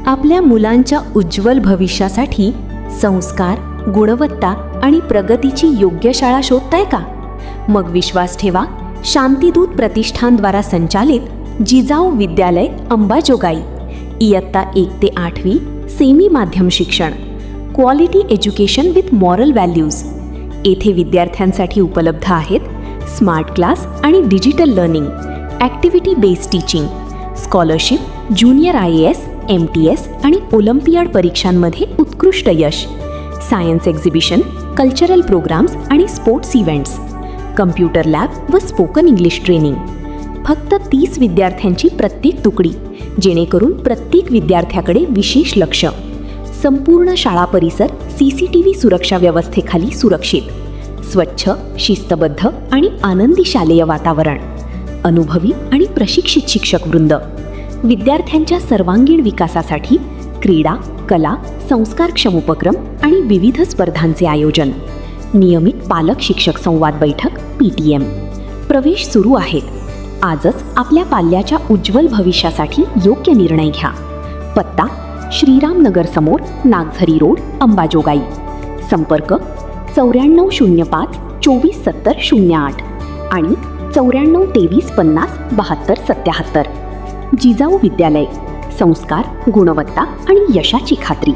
आपल्या मुलांच्या उज्ज्वल भविष्यासाठी संस्कार, गुणवत्ता आणि प्रगतीची योग्य शाळा शोधताय का? मग विश्वास ठेवा, शांतिदूत प्रतिष्ठानद्वारा संचालित जिजाऊ विद्यालय अंबाजोगाई. इयत्ता 1 ते 8वी सेमी माध्यम शिक्षण, quality education with moral values. येथे विद्यार्थ्यांसाठी उपलब्ध आहेत स्मार्ट क्लास आणि digital learning, activity based teaching, scholarship, junior IAS, MTS आणि ओलंपियाड परीक्षांमध्ये उत्कृष्ट यश, सायन्स एक्झिबिशन, कल्चरल प्रोग्राम्स आणि स्पोर्ट्स इव्हेंट्स, कम्प्युटर लॅब व स्पोकन इंग्लिश ट्रेनिंग. फक्त 30 विद्यार्थ्यांची प्रत्येक तुकडी, जेणेकरून प्रत्येक विद्यार्थ्याकडे विशेष लक्ष. संपूर्ण शाळा परिसर CCTV सुरक्षा व्यवस्थेखाली सुरक्षित. स्वच्छ, शिस्तबद्ध आणि आनंदी शालेय वातावरण. अनुभवी आणि प्रशिक्षित शिक्षकवृंद. विद्यार्थ्यांच्या सर्वांगीण विकासासाठी क्रीडा, कला, संस्कारक्षम उपक्रम आणि विविध स्पर्धांचे आयोजन. नियमित पालक शिक्षक संवाद बैठक PTM. प्रवेश सुरू आहेत. आजच आपल्या पाल्याच्या उज्ज्वल भविष्यासाठी योग्य निर्णय घ्या. पत्ता: श्रीरामनगर समोर, नागझरी रोड, अंबाजोगाई. संपर्क: 9405 247008 आणि 9423 50 72 77. जिजाऊ विद्यालय. संस्कार, गुणवत्ता आणि यशाची खात्री.